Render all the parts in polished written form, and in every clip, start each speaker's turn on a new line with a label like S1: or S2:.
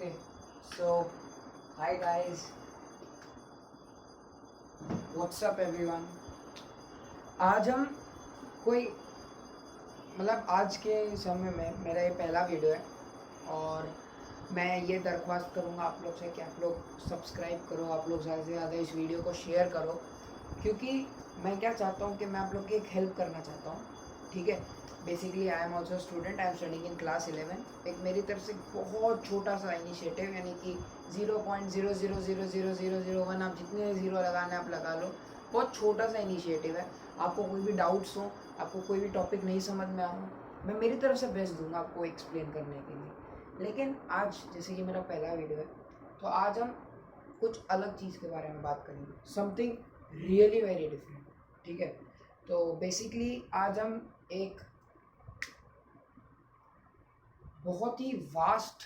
S1: Okay, so hi guys, what's up everyone? आज हम कोई आज के समय में मेरा ये पहला वीडियो है और मैं ये दरख्वास्त करूँगा आप लोग से कि आप लोग सब्सक्राइब करो, आप लोग ज़्यादा से ज़्यादा इस वीडियो को शेयर करो, क्योंकि मैं क्या चाहता हूँ कि मैं आप लोग की एक हेल्प करना चाहता हूँ। ठीक है, basically I am also student, I am studying in class 11। एक मेरी तरफ से बहुत छोटा सा इनिशिएटिव, यानी कि 0.000001, आप जितने ज़ीरो लगाने आप लगा लो, बहुत छोटा सा इनिशिएटिव है। आपको कोई भी डाउट्स हो, आपको कोई भी टॉपिक नहीं समझ में आया, मैं मेरी तरफ से बेस्ट दूंगा आपको एक्सप्लेन करने के लिए। लेकिन आज जैसे कि मेरा पहला वीडियो है, तो आज हम कुछ अलग चीज़ के बारे में बात करेंगे, समथिंग रियली वेरी डिफरेंट। ठीक है, तो बेसिकली आज हम एक बहुत ही वास्ट,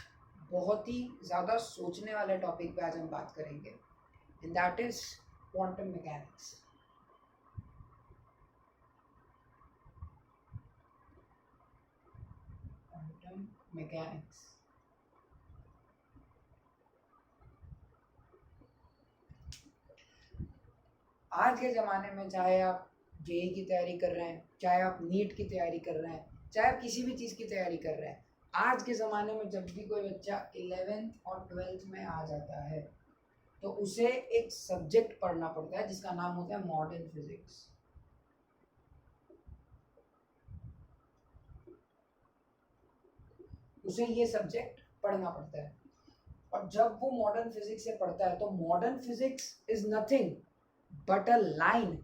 S1: बहुत ही ज़्यादा सोचने वाले टॉपिक पे आज हम बात करेंगे, and that is quantum mechanics. Quantum mechanics आज के ज़माने में, चाहे आप जेई की तैयारी कर रहे हैं, चाहे आप नीट की तैयारी कर रहे हैं, चाहे आप किसी भी चीज़ की तैयारी कर रहे हैं, आज के ज़माने में जब भी कोई बच्चा 11th और 12th में आ जाता है तो उसे एक सब्जेक्ट पढ़ना पड़ता है जिसका नाम होता है मॉडर्न फिजिक्स। उसे ये सब्जेक्ट पढ़ना पड़ता है, और जब वो मॉडर्न फिजिक्स से पढ़ता है तो modern physics is nothing but a line,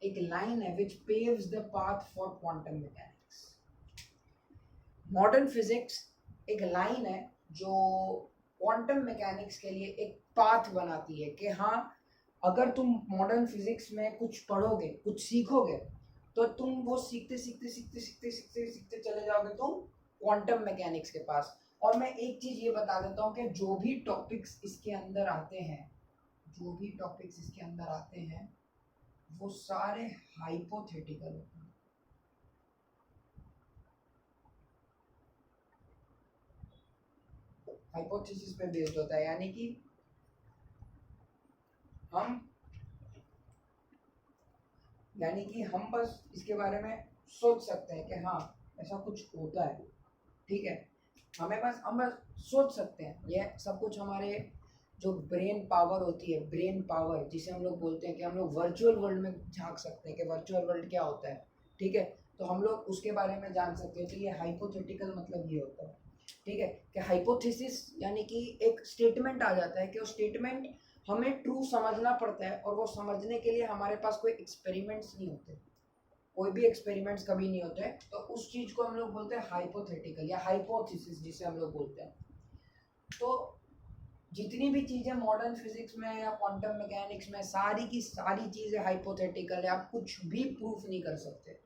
S1: एक लाइन है which paves the path for quantum mechanics. Modern physics एक लाइन है जो क्वांटम मैकेनिक्स के लिए एक पाथ बनाती है कि हाँ, अगर तुम मॉडर्न फिजिक्स में कुछ पढ़ोगे, कुछ सीखोगे, तो तुम वो सीखते सीखते सीखते सीखते सीखते सीखते चले जाओगे तुम क्वांटम मैकेनिक्स के पास। और मैं एक चीज़ ये बता देता हूँ कि जो भी टॉपिक्स इसके अंदर आते हैं, जो भी टॉपिक्स इसके अंदर आते हैं, वो सारे हाइपोथेटिकल होते हैं। हाइपोथेसिस पे बेस्ड होता है, यानी कि हम बस इसके बारे में सोच सकते हैं कि हाँ, ऐसा कुछ होता है। ठीक है, हम बस सोच सकते हैं। ये सब कुछ हमारे जो ब्रेन पावर होती है, ब्रेन पावर जिसे हम लोग बोलते हैं, कि हम लोग वर्चुअल वर्ल्ड में झांक सकते हैं कि वर्चुअल वर्ल्ड क्या होता है। ठीक है, तो हम लोग उसके बारे में जान सकते हैं। तो ये हाइपोथेटिकल मतलब ये होता है। ठीक है, कि हाइपोथेसिस यानी कि एक स्टेटमेंट आ जाता है कि वो स्टेटमेंट हमें ट्रू समझना पड़ता है, और वो समझने के लिए हमारे पास कोई एक्सपेरिमेंट्स नहीं होते, कोई भी एक्सपेरिमेंट्स कभी नहीं होते। तो उस चीज़ को हम लोग बोलते हैं हाइपोथेटिकल या हाइपोथेसिस, जिसे हम लोग बोलते हैं। तो जितनी भी चीज़ें मॉडर्न फिजिक्स में या क्वांटम मैकेनिक्स में, सारी की सारी चीज़ें हाइपोथेटिकल है। आप कुछ भी प्रूफ नहीं कर सकते,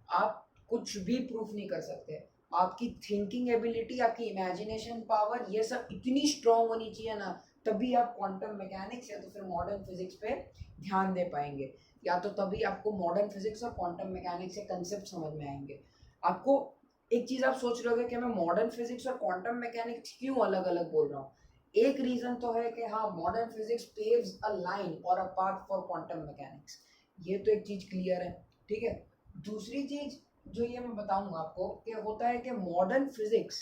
S1: आप कुछ भी प्रूफ नहीं कर सकते। आपकी थिंकिंग एबिलिटी, आपकी इमेजिनेशन पावर, ये सब इतनी स्ट्रांग होनी चाहिए ना, तभी आप क्वांटम मैकेनिक्स या तो फिर मॉडर्न फिजिक्स पे ध्यान दे पाएंगे, या तो तभी आपको मॉडर्न फिजिक्स और क्वांटम मैकेनिक्स के कंसेप्ट समझ में आएंगे। आपको एक चीज़ आप सोच रहे होगे कि मैं मॉडर्न फिजिक्स और क्वांटम मैकेनिक्स क्यों अलग अलग बोल रहा हूँ। एक रीज़न तो है कि हाँ, modern physics paves a line और a path for quantum mechanics, ये तो एक चीज़ क्लियर है। ठीक है, दूसरी चीज़ जो ये मैं बताऊंगा आपको कि होता है कि मॉडर्न फिजिक्स,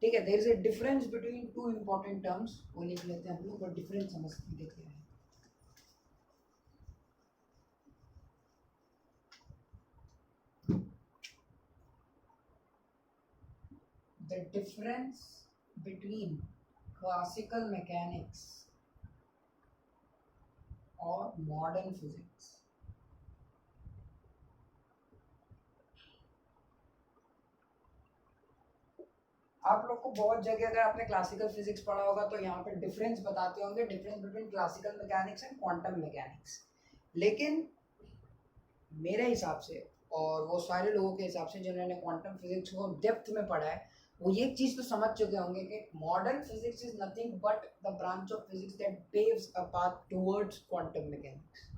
S1: ठीक है, there is a difference between two important terms, वो लिख लेते हैं हम लोग और डिफरेंस समझ लेते हैं। The difference between classical mechanics और मॉडर्न फिजिक्स। आप लोग को बहुत जगह, अगर आपने क्लासिकल फिजिक्स पढ़ा होगा, तो यहाँ पे डिफरेंस बताते होंगे, difference between classical mechanics and quantum mechanics. लेकिन मेरे हिसाब से, और वो सारे लोगों के हिसाब से जिन्होंने क्वांटम फिजिक्स को डेप्थ में पढ़ा है, वो ये चीज़ तो समझ चुके होंगे कि modern physics is nothing but the branch of physics that paves a path towards quantum mechanics.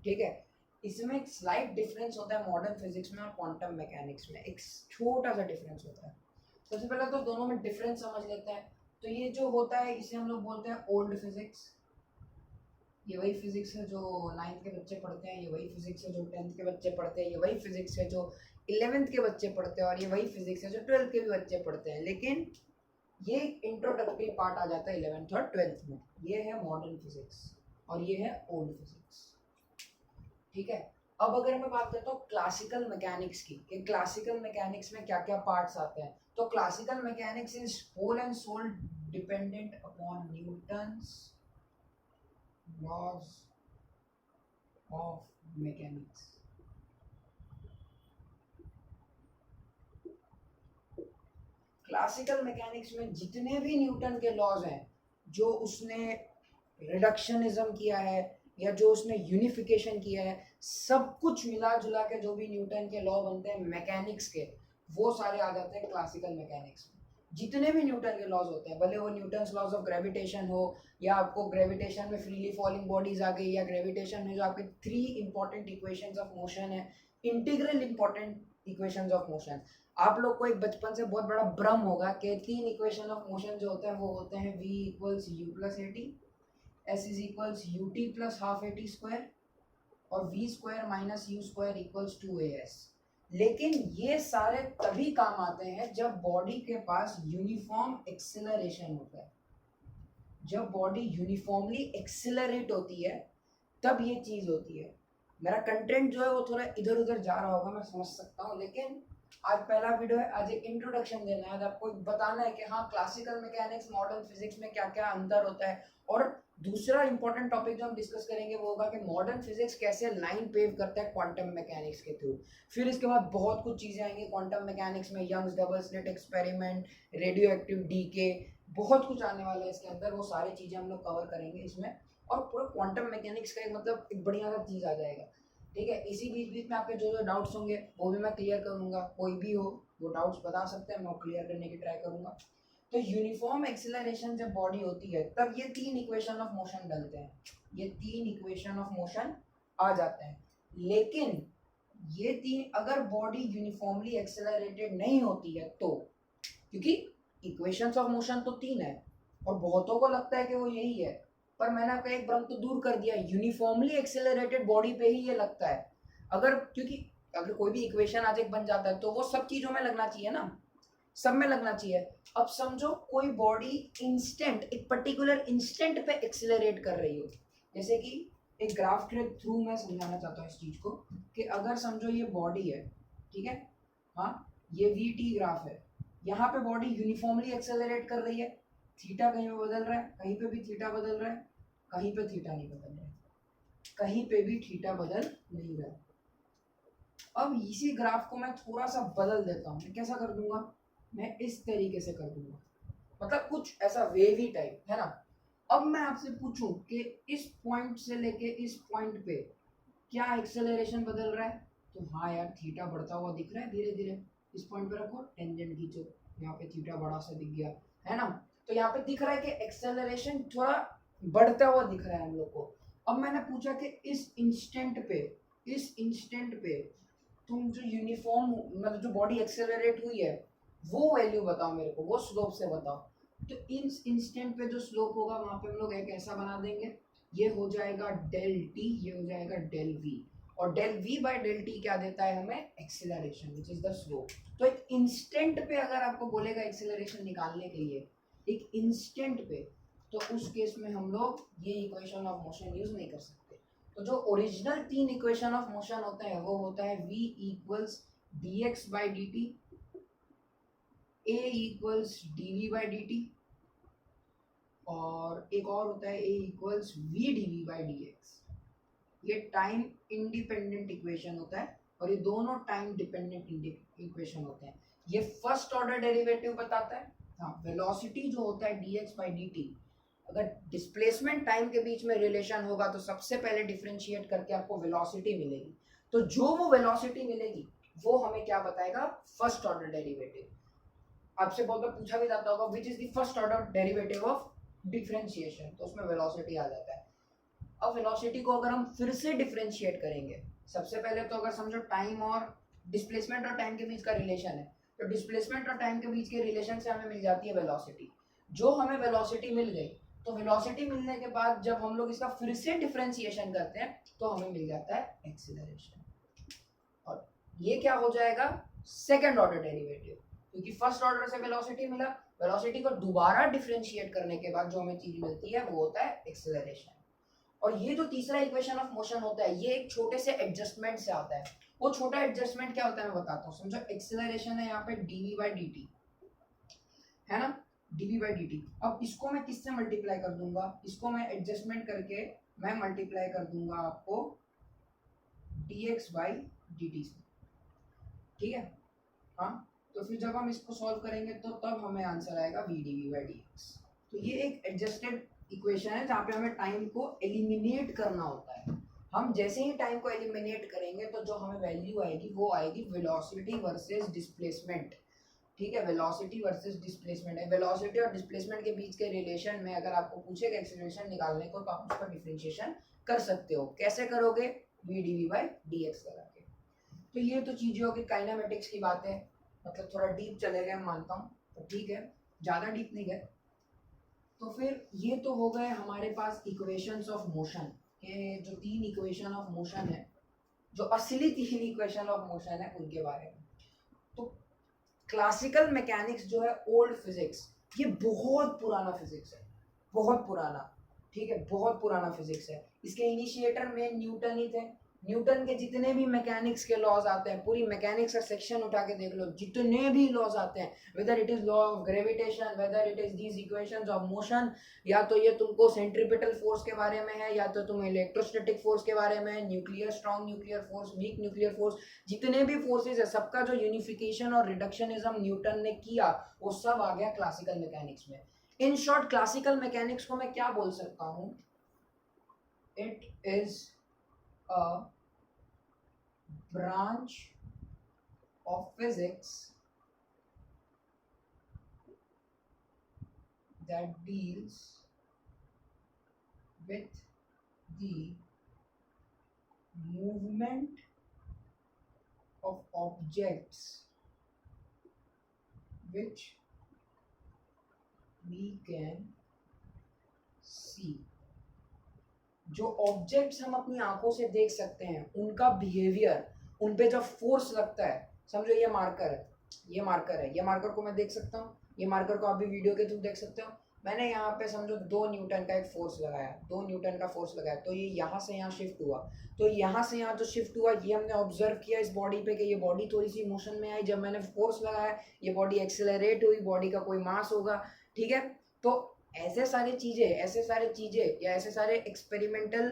S1: ठीक है, इसमें एक स्लाइट डिफरेंस होता है मॉडर्न फिजिक्स में और क्वांटम मैकेनिक्स में, एक छोटा सा डिफरेंस होता है। सबसे पहले तो दोनों में डिफरेंस समझ लेते हैं। तो ये जो होता है इसे हम लोग बोलते हैं ओल्ड फिजिक्स। ये वही फिजिक्स है जो 9th के बच्चे पढ़ते हैं, ये वही फिजिक्स है जो 10th के बच्चे पढ़ते हैं, ये वही फिजिक्स है जो 11th के बच्चे पढ़ते हैं, और ये वही फिजिक्स है जो 12th के भी बच्चे पढ़ते हैं। लेकिन ये इंट्रोडक्टरी पार्ट आ जाता है 11th और 12th में। ये है मॉडर्न फिजिक्स और ये है ओल्ड फिजिक्स। ठीक है, अब अगर मैं बात करता हूँ क्लासिकल मैकेनिक्स की, कि क्लासिकल मैकेनिक्स में क्या क्या पार्ट्स आते हैं, तो classical mechanics is whole and sole dependent upon Newton's laws of mechanics. Classical mechanics में जितने भी न्यूटन के लॉज हैं, जो उसने रिडक्शनिज्म किया है या जो उसने यूनिफिकेशन किया है, सब कुछ मिला जुला के जो भी न्यूटन के लॉ बनते हैं मैकेनिक्स के, वो सारे आ जाते हैं क्लासिकल मैकेनिक्स में। जितने भी न्यूटन के लॉज होते हैं, भले वो न्यूटन्स लॉज ऑफ ग्रेविटेशन हो, या आपको ग्रेविटेशन में फ्रीली फॉलिंग बॉडीज आ गई, या ग्रेविटेशन में जो आपके 3 इंपॉर्टेंट इक्वेशंस ऑफ मोशन है, integral important equations of motion. आप लोग को एक बचपन से बहुत बड़ा भ्रम होगा कि 3 इक्वेशन ऑफ मोशन जो होते हैं वो होते हैं v equals u plus A T, s is equals U T plus half A T square, और v square minus you square equals 2as। लेकिन ये सारे तभी काम आते हैं जब बॉडी के पास यूनिफॉर्म एक्सेलरेशन होता है। जब बॉडी यूनिफॉर्मली एक्सेलरेट होती है तब ये चीज़ होती है। मेरा कंटेंट जो है वो थोड़ा इधर उधर जा रहा होगा, मैं समझ सकता हूँ, लेकिन आज पहला वीडियो है, आज एक इंट्रोडक्शन देना है, आपको बताना है कि हाँ क्लासिकल मैकेनिक्स मॉडर्न फिजिक्स में क्या क्या अंतर होता है। और दूसरा इंपॉर्टेंट टॉपिक जो हम डिस्कस करेंगे वो होगा कि मॉडर्न फिजिक्स कैसे लाइन पेव करता है क्वांटम मैकेनिक्स के थ्रू। फिर इसके बाद बहुत कुछ चीज़ें आएंगी क्वांटम मैकेनिक्स में, Young's double slit experiment, radio active decay, बहुत कुछ आने वाला है इसके अंदर, वो सारी चीज़ें हम लोग कवर करेंगे इसमें। और पूरा क्वांटम मैकेनिक्स का एक मतलब एक बढ़िया सा चीज़ आ जाएगा। ठीक है, इसी बीच बीच में आपके जो जो डाउट्स होंगे वो भी मैं क्लियर करूंगा, कोई भी हो वो डाउट्स बता सकते हैं, मैं क्लियर करने की ट्राई करूंगा। तो यूनिफॉर्म एक्सेलरेशन जब बॉडी होती है तब ये 3 इक्वेशन ऑफ मोशन डलते हैं, ये 3 इक्वेशन ऑफ मोशन आ जाते हैं। लेकिन ये 3 अगर बॉडी यूनिफॉर्मली एक्सेलरेटेड नहीं होती है तो, क्योंकि इक्वेशंस ऑफ मोशन तो 3 है और बहुतों को लगता है कि वो यही है, पर मैंने आपका एक भ्रम तो दूर कर दिया, यूनिफॉर्मली एक्सेलरेटेड बॉडी पे ही ये लगता है। अगर क्योंकि अगर कोई भी इक्वेशन आज एक बन जाता है तो वो सब चीज़ों में लगना चाहिए ना, सब में लगना चाहिए। अब समझो कोई बॉडी इंस्टेंट, एक पर्टिकुलर इंस्टेंट पे एक्सेलरेट कर रही हो, जैसे कि एक ग्राफ के थ्रू मैं समझाना चाहता हूँ इस चीज़ को, कि अगर समझो ये बॉडी है, ठीक है, हाँ ये वी टी ग्राफ है, यहाँ पे बॉडी यूनिफॉर्मली एक्सेलरेट कर रही है, थीटा कहीं पे बदल रहा है, कहीं पे भी थीटा बदल रहा है, कहीं पे थीटा नहीं बदल रहा है, कहीं पे भी थीटा बदल नहीं रहा है। अब इसी ग्राफ को मैं थोड़ा सा बदल देता हूँ, मैं कैसा कर दूंगा, मैं इस तरीके से कर दूंगा, मतलब कुछ ऐसा वेवी टाइप है ना। अब मैं आपसे पूछूं कि इस पॉइंट से लेके इस पॉइंट पे क्या एक्सेलरेशन बदल रहा है, तो हाँ यार थीटा बढ़ता हुआ दिख रहा है धीरे धीरे। इस पॉइंट पे रखो, टेंजेंट खींचो, यहाँ पे थीटा बड़ा सा दिख गया है ना, तो यहाँ पे दिख रहा है कि एक्सेलरेशन थोड़ा बढ़ता हुआ दिख रहा है हम लोग को। अब मैंने पूछा कि इस इंस्टेंट पे तुम जो यूनिफॉर्म मतलब जो बॉडी एक्सेलरेट हुई है वो वैल्यू बताओ मेरे को, वो स्लोप से बताओ। तो इस इंस्टेंट पे जो स्लोप होगा वहां पे हम लोग एक ऐसा बना देंगे, ये हो जाएगा डेल टी, ये हो जाएगा डेल वी, और del v by del t क्या देता है हमें, acceleration which is the slope. तो एक इंस्टेंट पे अगर आपको बोलेगा एक्सेलरेशन निकालने के लिए, एक इंस्टेंट पे, तो उस केस में हम लोग ये इक्वेशन ऑफ मोशन यूज नहीं कर सकते। तो जो ओरिजिनल 3 इक्वेशन ऑफ मोशन होते हैं वो होता है v equals d x by d t, a equals d v by d t, और एक और होता है a equals v d v by d x. ये टाइम इंडिपेंडेंट इक्वेशन होता है और ये दोनों टाइम डिपेंडेंट इक्वेशन होते हैं। ये फर्स्ट ऑर्डर डेरिवेटिव बताता है, हाँ वेलोसिटी जो होता है dx बाई dt, अगर डिस्प्लेसमेंट टाइम के बीच में रिलेशन होगा तो सबसे पहले डिफरेंशिएट करके आपको वेलोसिटी मिलेगी, तो जो वो वेलोसिटी मिलेगी वो हमें क्या बताएगा, फर्स्ट ऑर्डर डेरिवेटिव। आपसे बहुत बार पूछा भी जाता होगा विच is the first order derivative of differentiation, तो उसमें वेलोसिटी आ जाता है। अब वेलोसिटी को अगर हम फिर से डिफरेंशिएट करेंगे, सबसे पहले तो अगर समझो टाइम और डिस्प्लेसमेंट और टाइम के बीच का रिलेशन है, तो डिस्प्लेसमेंट और टाइम के बीच के रिलेशन से हमें मिल जाती है वेलोसिटी। जो हमें वेलोसिटी मिल गई, तो वेलोसिटी मिलने के बाद जब हम लोग इसका फिर से डिफरेंशिएशन करते हैं तो हमें मिल जाता है एक्सीलरेशन। और ये क्या हो जाएगा, सेकंड ऑर्डर डेरिवेटिव, क्योंकि फर्स्ट ऑर्डर से वेलोसिटी मिला, वेलोसिटी को दोबारा डिफरेंशिएट करने के बाद जो हमें चीज मिलती है वो होता है एक्सीलरेशन। और ये जो तीसरा इक्वेशन ऑफ मोशन होता है ये एक छोटे से एडजस्टमेंट से आता है। वो छोटा एडजस्टमेंट क्या होता है मैं बताता हूँ। समझो एक्सीलरेशन है यहाँ पे dv/dt है ना, dv/dt। अब इसको मैं किससे मल्टीप्लाई कर दूंगा, इसको मैं एडजस्टमेंट करके मैं मल्टीप्लाई कर दूंगा आपको dx/dt से, ठीक है। हाँ, तो फिर जब हम इसको सॉल्व करेंगे तो तब हमें आंसर आएगा v dv/dx। तो ये एक एडजस्टेड इक्वेशन है जहाँ पे हमें टाइम को एलिमिनेट करना होता है। हम जैसे ही टाइम को एलिमिनेट करेंगे तो जो हमें वैल्यू आएगी वो आएगी वेलोसिटी वर्सेस डिस्प्लेसमेंट, ठीक है। वेलोसिटी वर्सेस डिस्प्लेसमेंट है, वेलोसिटी और डिस्प्लेसमेंट के बीच के रिलेशन में अगर आपको पूछेगा एक्सीलरेशन निकालने को तो आप उसका डिफरेंशिएशन कर सकते हो। कैसे करोगे, v dv/dx लगा के। तो ये तो चीजें होगी काइनेमेटिक्स की बातें, मतलब थोड़ा डीप चले गए मानता हूँ, तो ठीक है, ज़्यादा डीप नहीं गए। तो फिर ये तो हो गए हमारे पास इक्वेशंस ऑफ मोशन के, जो तीन इक्वेशन ऑफ मोशन है, जो असली तीन इक्वेशन ऑफ मोशन है उनके बारे में। तो क्लासिकल मैकेनिक्स जो है, ओल्ड फिजिक्स, ये बहुत पुराना फिजिक्स है, बहुत पुराना, ठीक है, बहुत पुराना फिजिक्स है। इसके इनिशिएटर में न्यूटन ही थे। न्यूटन के जितने भी मैकेनिक्स के लॉज आते हैं, पूरी मैकेनिक्स का सेक्शन उठा के देख लो, जितने भी लॉज आते हैं, whether it is law of gravitation, whether it is these equations of motion, या तो ये तुमको सेंट्रीपिटल फोर्स के बारे में है, या तो तुम्हें इलेक्ट्रोस्टैटिक फोर्स के बारे में, nuclear strong nuclear force, weak nuclear force, जितने भी फोर्सेज है सबका जो यूनिफिकेशन और रिडक्शनिज्म न्यूटन ने किया वो सब आ गया क्लासिकल मैकेनिक्स में। इन शॉर्ट क्लासिकल मैकेनिक्स को मैं क्या बोल सकता हूँ, it is a branch of physics that deals with the movement of objects which we can see। जो ऑब्जेक्ट्स हम अपनी आंखों से देख सकते हैं उनका बिहेवियर, उन पे जब फोर्स लगता है, समझो ये मार्कर है, ये मार्कर है, ये मार्कर को मैं देख सकता हूँ, ये मार्कर को आप भी वीडियो के थ्रू देख सकते हो। मैंने यहाँ पे समझो 2 न्यूटन का एक फोर्स लगाया, 2 न्यूटन का फोर्स लगाया, तो ये यहाँ से यहाँ शिफ्ट हुआ, तो यहाँ से यहाँ जो शिफ्ट हुआ ये हमने ऑब्जर्व किया इस बॉडी पे कि ये बॉडी थोड़ी सी मोशन में आई, जब मैंने फोर्स लगाया ये बॉडी एक्सेलरेट हुई, बॉडी का कोई मास होगा, ठीक है। तो ऐसे सारी चीजें या ऐसे सारे एक्सपेरिमेंटल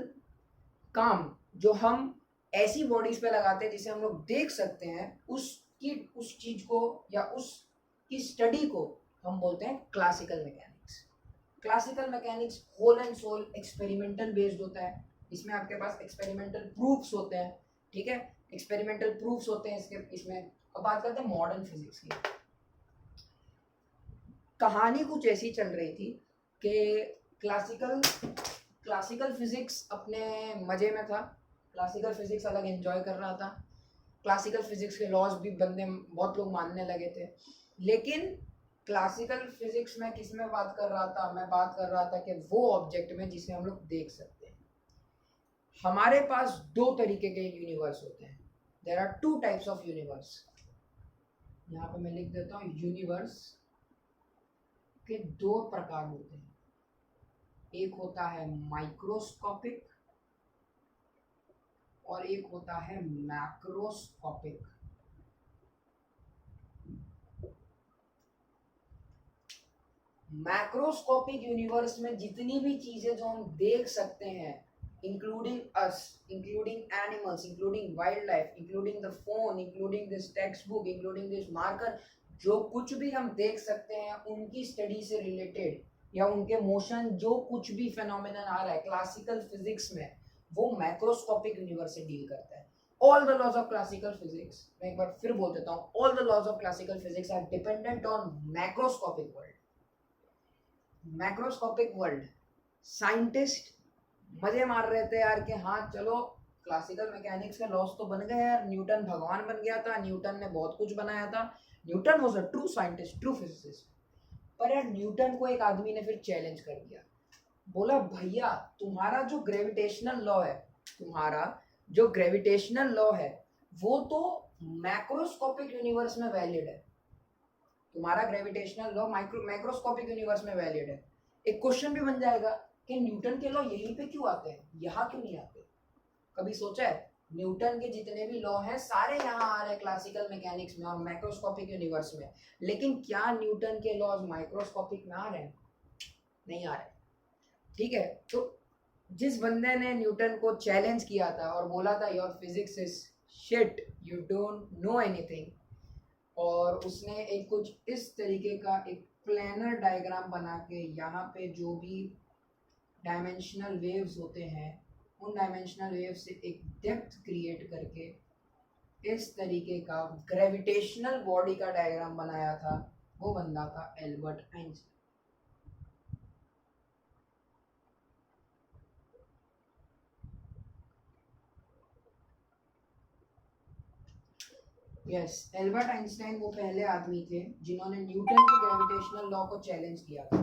S1: काम जो हम ऐसी बॉडीज पे लगाते हैं जिसे हम लोग देख सकते हैं, उस चीज को या उसकी स्टडी को हम बोलते हैं classical mechanics. Classical mechanics whole and sole experimental based होता है। इसमें आपके पास एक्सपेरिमेंटल प्रूफ्स होते हैं, ठीक है, एक्सपेरिमेंटल प्रूफ्स होते हैं इसमें। अब बात करते हैं मॉडर्न फिजिक्स की। कहानी कुछ ऐसी चल रही थी कि क्लासिकल फिजिक्स अपने मजे में था, क्लासिकल फिजिक्स अलग एंजॉय कर रहा था, क्लासिकल फिजिक्स के लॉज भी बहुत लोग मानने लगे थे। लेकिन क्लासिकल फिजिक्स में किस में बात कर रहा था, मैं बात कर रहा था कि वो ऑब्जेक्ट में जिसे हम लोग देख सकते हैं। हमारे पास 2 तरीके के यूनिवर्स होते हैं, there are 2 types of universe. यहाँ पे मैं लिख देता हूँ, यूनिवर्स के 2 प्रकार होते हैं, एक होता है माइक्रोस्कोपिक और एक होता है मैक्रोस्कोपिक। मैक्रोस्कोपिक यूनिवर्स में जितनी भी चीजें जो हम देख सकते हैं, including us, including animals, including wild life, including the phone, including this text book, including this marker, जो कुछ भी हम देख सकते हैं उनकी स्टडी से रिलेटेड या उनके मोशन, जो कुछ भी फेनोमेनन आ रहा है क्लासिकल फिजिक्स में, वो मैक्रोस्कोपिक यूनिवर्स से डील करता है। All the laws of classical physics, मैं एक बार फिर बोल देता हूँ, all the laws of classical physics are dependent on macroscopic world. Macroscopic world, scientist मजे मार रहे थे यार कि हाँ चलो क्लासिकल मैकेनिक्स के लॉस तो बन गए यार, न्यूटन भगवान बन गया था, न्यूटन ने बहुत कुछ बनाया था, Newton was a true scientist, true physicist. पर यार न्यूटन को एक आदमी ने फिर चैलेंज कर दिया, बोला भैया तुम्हारा जो ग्रेविटेशनल लॉ है, तुम्हारा जो ग्रेविटेशनल लॉ है वो तो मैक्रोस्कोपिक यूनिवर्स में वैलिड है, तुम्हारा ग्रेविटेशनल लॉ मैक्रोस्कोपिक यूनिवर्स में वैलिड है। एक क्वेश्चन भी बन जाएगा कि न्यूटन के लॉ यहीं पे क्यों आते हैं, यहाँ क्यों नहीं आते। कभी सोचा है न्यूटन के जितने भी लॉ हैं सारे यहाँ आ रहे हैं क्लासिकल मैकेनिक्स में और मैक्रोस्कोपिक यूनिवर्स में, लेकिन क्या न्यूटन के लॉज माइक्रोस्कोपिक में आ रहे हैं? नहीं आ रहे। ठीक है, तो जिस बंदे ने न्यूटन को चैलेंज किया था और बोला था your physics is shit, you don't know anything, और उसने एक कुछ इस तरीके का एक प्लेनर डायग्राम बना के यहाँ पे जो भी डायमेंशनल वेव्स होते हैं उन डायमेंशनल वेव से एक डेप्थ क्रिएट करके इस तरीके का ग्रेविटेशनल बॉडी का डायग्राम बनाया था, वो बंदा था Albert Einstein. Yes, Albert Einstein वो पहले आदमी थे जिन्होंने न्यूटन के ग्रेविटेशनल लॉ को चैलेंज किया था,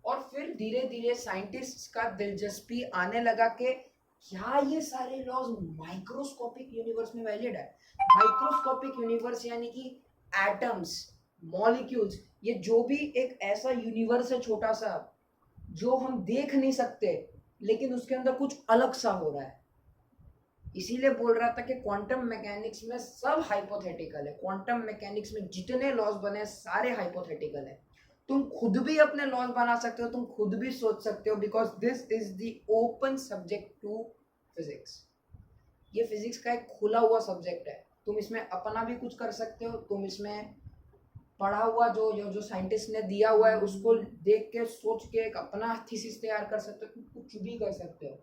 S1: और फिर धीरे धीरे साइंटिस्ट्स का दिलचस्पी आने लगा कि क्या ये सारे लॉज माइक्रोस्कोपिक यूनिवर्स में वैलिड है। माइक्रोस्कोपिक यूनिवर्स यानी कि एटम्स, मॉलिक्यूल्स, ये जो भी एक ऐसा यूनिवर्स है छोटा सा जो हम देख नहीं सकते लेकिन उसके अंदर कुछ अलग सा हो रहा है। इसीलिए बोल रहा था कि क्वांटम मैकेनिक्स में सब हाइपोथेटिकल है, क्वांटम मैकेनिक्स में जितने लॉज बने सारे हाइपोथेटिकल है। तुम खुद भी अपने लॉज बना सकते हो, तुम खुद भी सोच सकते हो, because this is the open subject to physics. ये फिजिक्स का एक खुला हुआ सब्जेक्ट है, तुम इसमें अपना भी कुछ कर सकते हो, तुम इसमें पढ़ा हुआ जो साइंटिस्ट ने दिया हुआ है उसको देख के सोच के एक अपना थीसिस तैयार कर सकते हो, तुम कुछ भी कर सकते हो।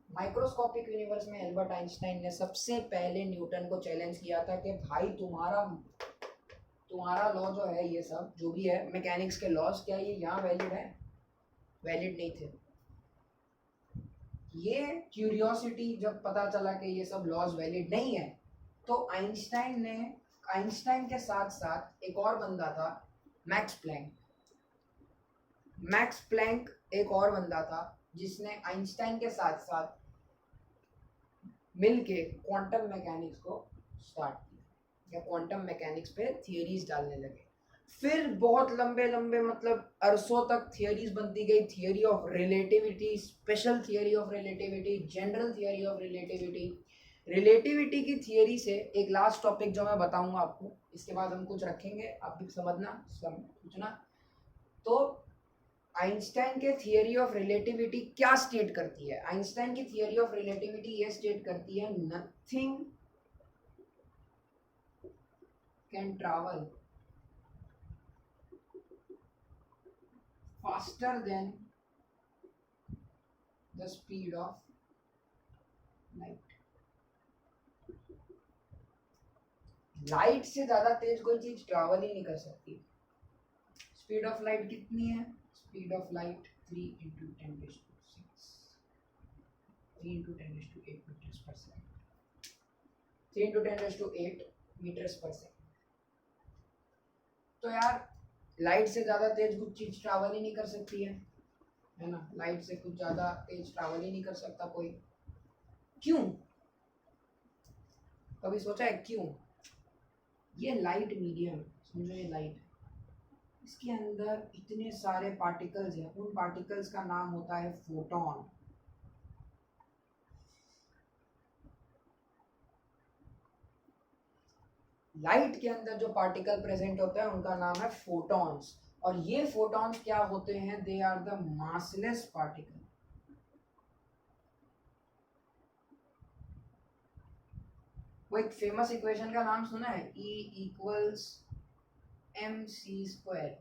S1: माइक्रोस्कोपिक यूनिवर्स में एल्बर्ट आइंस्टाइन ने सबसे पहले न्यूटन को चैलेंज किया था कि भाई तुम्हारा लॉ जो है, ये सब जो भी है मैकेनिक्स के लॉज, क्या ये यहाँ वैलिड है? वैलिड नहीं थे। ये क्यूरियोसिटी जब पता चला कि ये सब लॉज वैलिड नहीं है, तो आइंस्टाइन के साथ साथ एक और बंदा था, मैक्स प्लैंक। मैक्स प्लैंक एक और बंदा था जिसने आइंस्टाइन के साथ साथ मिलके क्वांटम मैकेनिक्स को स्टार्ट किया, या क्वांटम मैकेनिक्स पे थियरीज डालने लगे। फिर बहुत लंबे लंबे मतलब अरसों तक थियरीज बनती गई, theory of relativity, special theory of relativity, general theory of relativity. Relativity की थियरी से एक लास्ट टॉपिक जो मैं बताऊंगा आपको, इसके बाद हम कुछ रखेंगे, आप भी समझना पूछना। तो आइंस्टाइन के थियरी ऑफ रिलेटिविटी क्या स्टेट करती है? आइंस्टाइन की थियरी ऑफ रिलेटिविटी ये स्टेट करती है nothing can travel faster than the speed of light. Light से ज्यादा तेज कोई चीज ट्रैवल ही नहीं कर सकती। स्पीड ऑफ लाइट कितनी है? स्पीड ऑफ लाइट 3 × 10⁶, 3 × 10⁸ मीटर्स पर सेकंड, 3 × 10⁸ मीटर्स पर सेकंड। तो यार लाइट से ज़्यादा तेज कुछ चीज़ ट्रैवल ही नहीं कर सकती है ना? लाइट से कुछ ज़्यादा तेज ट्रैवल ही नहीं कर सकता कोई। क्यों? कभी सोचा है क्यों? ये लाइट मीडियम, समझो ये लाइट, इसके अंदर इतने सारे पार्टिकल्स हैं, उन पार्टिकल्स का नाम होता है फोटॉन। लाइट के अंदर जो पार्टिकल प्रेजेंट होता है उनका नाम है फोटॉन्स, और ये फोटॉन्स क्या होते हैं? They are the massless particle. वो एक फेमस इक्वेशन का नाम सुना है, E = mc²।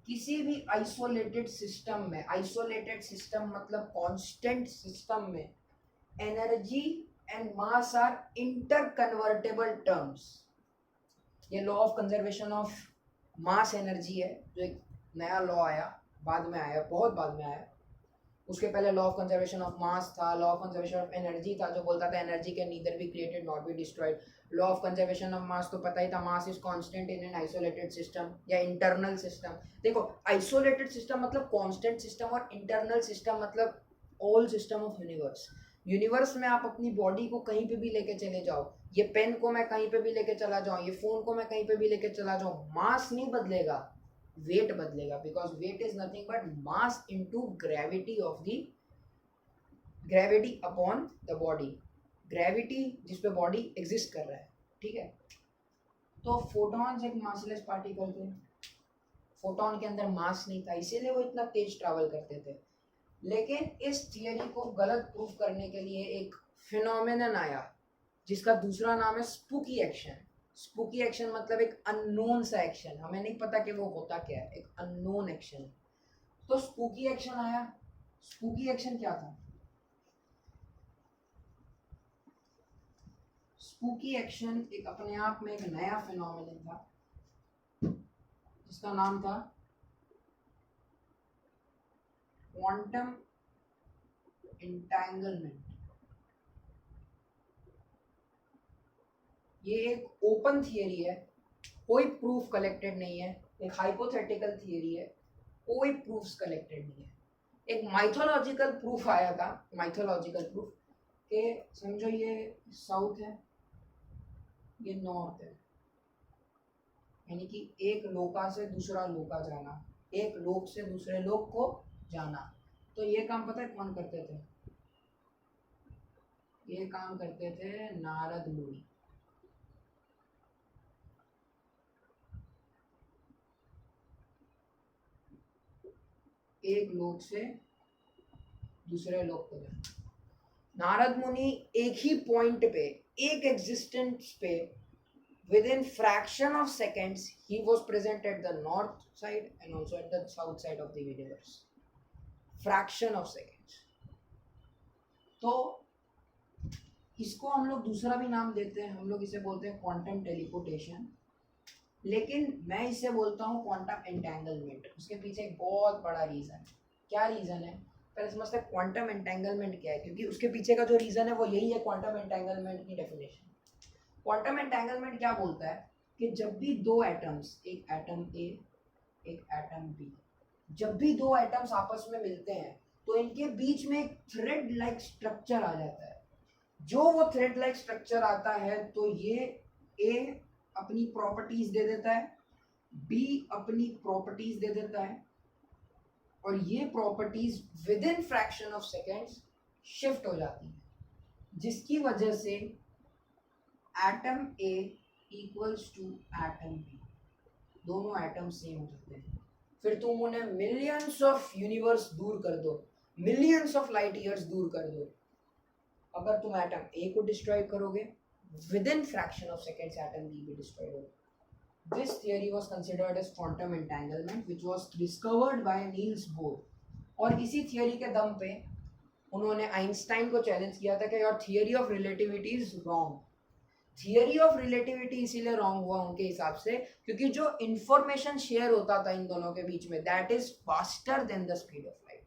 S1: किसी भी आइसोलेटेड सिस्टम में, आइसोलेटेड सिस्टम मतलब कांस्टेंट सिस्टम में, energy and mass are interconvertible terms. ये law of conservation of mass energy है, जो एक नया लॉ आया, बाद में आया, बहुत बाद में आया। उसके पहले law of conservation of mass था, law of conservation of energy था, जो बोलता था energy can neither be created not be destroyed. Law of conservation of mass तो पता ही था, mass is constant in an isolated system या इंटरनल सिस्टम। देखो आइसोलेटेड सिस्टम मतलब कांस्टेंट सिस्टम, और इंटरनल सिस्टम मतलब all system of universe. Universe में आप अपनी बॉडी को कहीं पे भी लेके चले जाओ, ये पेन को मैं कहीं पे भी लेके चला जाऊं, ये फोन को मैं कहीं पे भी लेके चला जाऊं, मास नहीं बदलेगा, वेट बदलेगा, because weight is nothing but mass into gravity of the gravity upon the body, gravity जिस पे बॉडी एग्जिस्ट कर रहा है, ठीक है। तो फोटॉन्स एक मासलेस पार्टिकल थे, फोटोन के अंदर मास नहीं था, इसीलिए वो इतना तेज ट्रैवल करते थे। लेकिन इस थियरी को गलत प्रूफ करने के लिए एक फिनोमेनन आया जिसका दूसरा नाम है स्पूकी एक्शन। स्पूकी एक्शन मतलब एक अननोन सा एक्शन, हमें नहीं पता कि वो होता क्या है, एक अननोन एक्शन। तो स्पूकी एक्शन आया। स्पूकी एक्शन क्या था? स्पूकी एक्शन एक अपने आप में एक नया फिनोमेनन था जिसका नाम था क्वांटम एंटेंगलमेंट। ये एक ओपन थियरी है, कोई प्रूफ कलेक्टेड नहीं है, एक हाइपोथेटिकल थियरी है, कोई प्रूफ्स कलेक्टेड नहीं है। एक माइथोलॉजिकल प्रूफ आया था, माइथोलॉजिकल प्रूफ कि समझो ये साउथ है, ये नॉर्थ है, यानी कि एक लोका से दूसरा लोका जाना, एक लोक से दूसरे लोक को जाना। तो ये काम पता है कौन करते थे? ये काम करते थे नारद मुनि। एक लोक से दूसरे लोक को जाना। नारद मुनि एक ही पॉइंट पे, एक एग्जिस्टेंस पे, within fraction of seconds he was present at the north side and also at the south side of the universe. fraction of seconds. तो इसको हम लोग दूसरा भी नाम देते हैं, हम लोग इसे बोलते हैं क्वांटम टेलीपोर्टेशन, लेकिन मैं इसे बोलता हूँ क्वांटम एंटेंगलमेंट। उसके पीछे एक बहुत बड़ा रीज़न है। क्या रीज़न है? पहले समझते हैं क्वांटम एंटेंगलमेंट क्या है, क्योंकि उसके पीछे का जो रीज़न है वो यही है क्वांटम एंटेंगलमेंट की डेफिनेशन। क्वांटम एंटेंगलमेंट क्या बोलता है कि जब भी दो एटम्स, एक एटम ए एक एटम बी, जब भी दो एटम्स आपस में मिलते हैं तो इनके बीच में एक थ्रेड लाइक स्ट्रक्चर आ जाता है। जो वो थ्रेड लाइक स्ट्रक्चर आता है तो ये ए अपनी प्रॉपर्टीज दे देता है, बी अपनी प्रॉपर्टीज दे देता है, और ये properties within fraction of seconds shift हो जाती है, जिसकी वजह से atom A equals to atom B, दोनों एटम सेम हो जाते हैं। फिर तुम उन्हें मिलियंस ऑफ यूनिवर्स दूर कर दो, मिलियंस ऑफ लाइट ईयर्स दूर कर दो, अगर तुम एटम ए को डिस्ट्रॉय करोगे within fraction of seconds atom B भी डिस्ट्रॉय होगा। This theory was considered as quantum entanglement, which was discovered by Niels Bohr. और इसी थियरी के दम पे उन्होंने आइंस्टाइन को चैलेंज किया था कि your theory of relativity is wrong. Theory of relativity इसीलिए रॉन्ग हुआ उनके हिसाब से क्योंकि जो इंफॉर्मेशन शेयर होता था इन दोनों के बीच में, that is faster than the speed of light.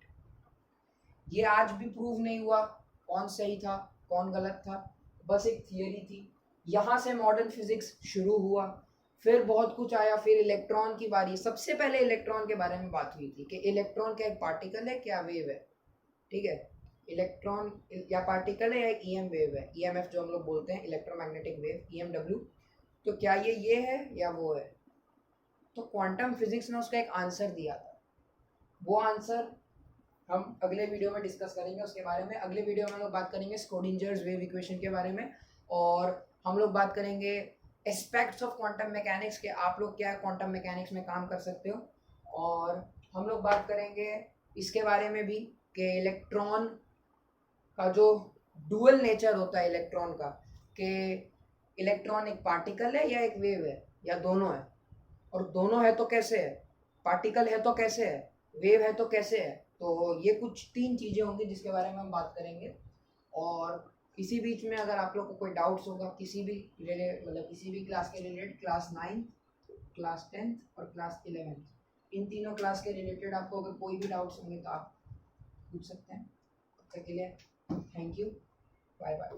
S1: ये आज भी प्रूव नहीं हुआ कौन सही था कौन गलत था, बस एक थियरी थी। यहाँ से मॉडर्न फिजिक्स शुरू हुआ, फिर बहुत कुछ आया, फिर इलेक्ट्रॉन की बारी। सबसे पहले इलेक्ट्रॉन के बारे में बात हुई थी कि इलेक्ट्रॉन क्या एक पार्टिकल है क्या वेव है, ठीक है। इलेक्ट्रॉन या पार्टिकल है या एक ईएम वेव है, ईएमएफ जो हम लोग बोलते हैं इलेक्ट्रोमैग्नेटिक वेव, ईएमडब्ल्यू। तो क्या ये है या वो है? तो क्वांटम फिजिक्स ने उसका एक आंसर दिया था। वो आंसर हम अगले वीडियो में डिस्कस करेंगे उसके बारे में। अगले वीडियो में हम लोग बात करेंगे स्क्रोडिंजर्स वेव इक्वेशन के बारे में, और हम लोग बात करेंगे एस्पेक्ट्स ऑफ क्वांटम मैकेनिक्स के, आप लोग क्या क्वांटम मैकेनिक्स में काम कर सकते हो। और हम लोग बात करेंगे इसके बारे में भी कि इलेक्ट्रॉन का जो डुअल नेचर होता है इलेक्ट्रॉन का, कि इलेक्ट्रॉन एक पार्टिकल है या एक वेव है या दोनों है, और दोनों है तो कैसे है, पार्टिकल है तो कैसे है, वेव है तो कैसे है। तो ये कुछ 3 चीज़ें होंगी जिसके बारे में हम बात करेंगे। और इसी बीच में अगर आप लोग को कोई डाउट्स होगा किसी भी मतलब किसी भी क्लास के रिलेटेड, क्लास 9, क्लास 10 और क्लास 11, इन तीनों क्लास के रिलेटेड आपको अगर कोई भी डाउट्स होंगे तो आप पूछ सकते हैं। तब तक के लिए थैंक यू, बाय बाय।